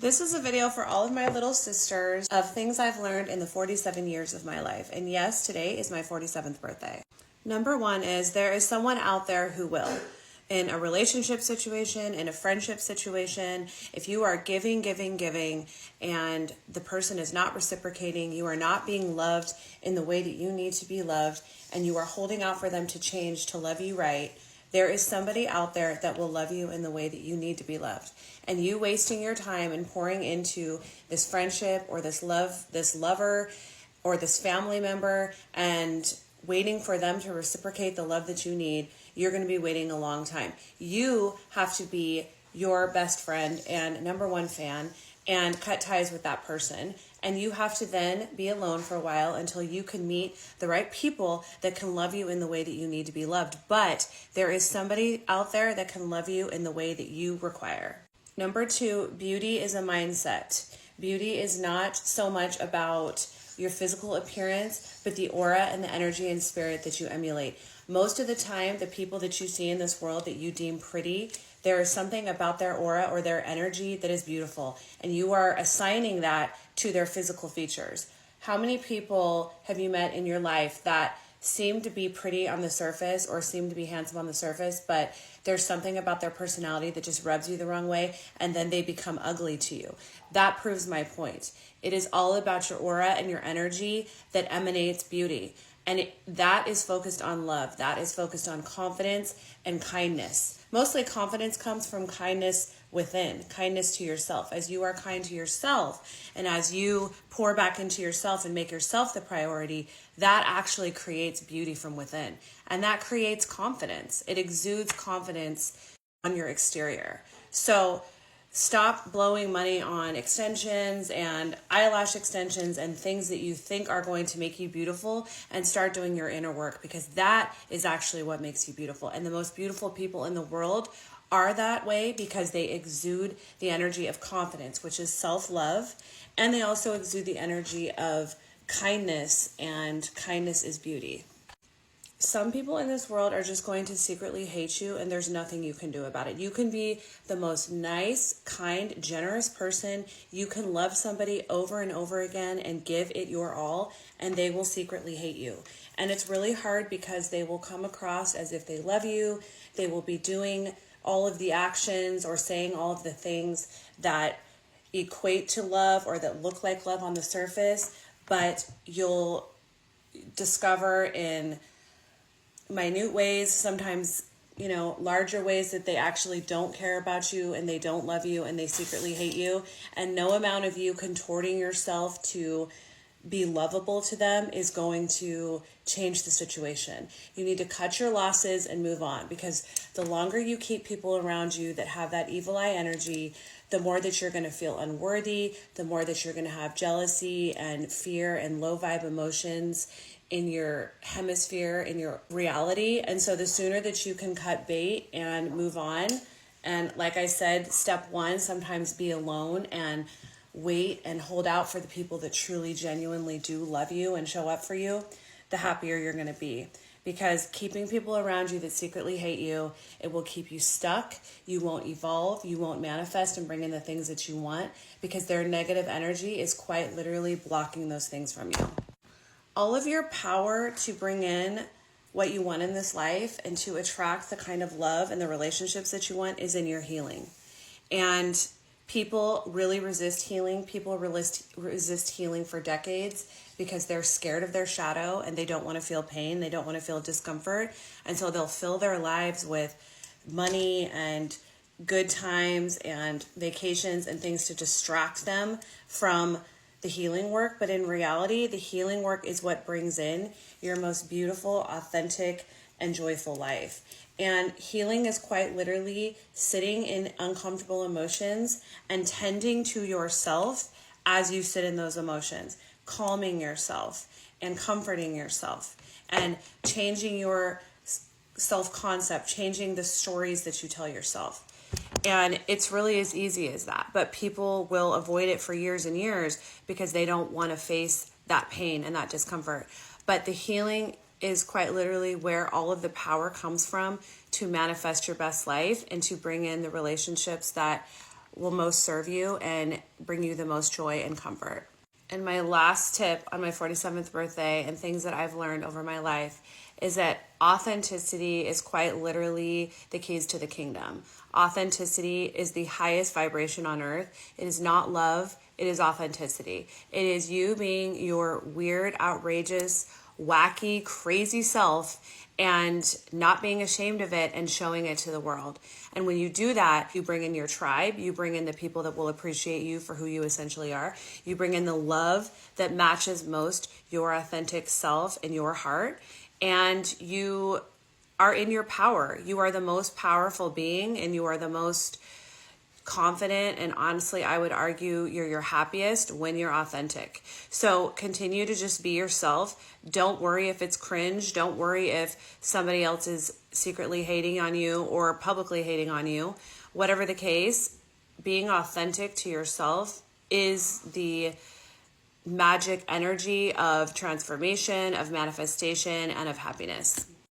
This is a video for all of my little sisters of things I've learned in the 47 years of my life. And yes, today is my 47th birthday. Number one is there is someone out there who will. In a relationship situation, in a friendship situation, if you are giving, and the person is not reciprocating, you are not being loved in the way that you need to be loved, and you are holding out for them to change, to love you right, there is somebody out there that will love you in the way that you need to be loved. And you wasting your time and pouring into this friendship or this love, this lover or this family member and waiting for them to reciprocate the love that you need, you're going to be waiting a long time. You have to be your best friend and number one fan and cut ties with that person. And you have to then be alone for a while until you can meet the right people that can love you in the way that you need to be loved. But there is somebody out there that can love you in the way that you require. Number two, beauty is a mindset. Beauty is not so much about your physical appearance, but the aura and the energy and spirit that you emulate. Most of the time, the people that you see in this world that you deem pretty, there is something about their aura or their energy that is beautiful, and you are assigning that to their physical features. How many people have you met in your life that seem to be pretty on the surface or seem to be handsome on the surface, but there's something about their personality that just rubs you the wrong way, and then they become ugly to you? That proves my point. It is all about your aura and your energy that emanates beauty. And that is focused on love. That is focused on confidence and kindness. Mostly confidence comes from kindness within, kindness to yourself. As you are kind to yourself and as you pour back into yourself and make yourself the priority, that actually creates beauty from within. And that creates confidence. It exudes confidence on your exterior. So stop blowing money on extensions and eyelash extensions and things that you think are going to make you beautiful and start doing your inner work, because that is actually what makes you beautiful. And the most beautiful people in the world are that way because they exude the energy of confidence, which is self-love, and they also exude the energy of kindness, and kindness is beauty. Some people in this world are just going to secretly hate you, and there's nothing you can do about it. You can be the most nice, kind, generous person. You can love somebody over and over again and give it your all, and they will secretly hate you. And it's really hard because they will come across as if they love you. They will be doing all of the actions or saying all of the things that equate to love or that look like love on the surface, but you'll discover in minute ways, sometimes, larger ways, that they actually don't care about you and they don't love you and they secretly hate you. And no amount of you contorting yourself to be lovable to them is going to change the situation. You need to cut your losses and move on, because the longer you keep people around you that have that evil eye energy, the more that you're going to feel unworthy, the more that you're going to have jealousy and fear and low vibe emotions in your hemisphere, in your reality. And so the sooner that you can cut bait and move on, and like I said, step one, sometimes be alone and wait and hold out for the people that truly, genuinely do love you and show up for you, the happier you're going to be. Because keeping people around you that secretly hate you, it will keep you stuck. You won't evolve. You won't manifest and bring in the things that you want, because their negative energy is quite literally blocking those things from you. All of your power to bring in what you want in this life and to attract the kind of love and the relationships that you want is in your healing. And people really resist healing. People resist healing for decades because they're scared of their shadow and they don't want to feel pain. They don't want to feel discomfort. And so they'll fill their lives with money and good times and vacations and things to distract them from the healing work. But in reality, the healing work is what brings in your most beautiful, authentic, and joyful life. And healing is quite literally sitting in uncomfortable emotions and tending to yourself as you sit in those emotions, calming yourself and comforting yourself and changing your self-concept, changing the stories that you tell yourself. And it's really as easy as that. But people will avoid it for years and years because they don't want to face that pain and that discomfort. But the healing is quite literally where all of the power comes from to manifest your best life and to bring in the relationships that will most serve you and bring you the most joy and comfort. And my last tip on my 47th birthday and things that I've learned over my life is that authenticity is quite literally the keys to the kingdom. Authenticity is the highest vibration on earth. It is not love. It is authenticity. It is you being your weird, outrageous, wacky, crazy self and not being ashamed of it and showing it to the world. And when you do that, you bring in your tribe, you bring in the people that will appreciate you for who you essentially are. You bring in the love that matches most your authentic self in your heart, and you are in your power. You are the most powerful being, and you are the most confident, and honestly, I would argue you're your happiest when you're authentic. So continue to just be yourself. Don't worry if it's cringe. Don't worry if somebody else is secretly hating on you or publicly hating on you. Whatever the case, being authentic to yourself is the magic energy of transformation, of manifestation, and of happiness.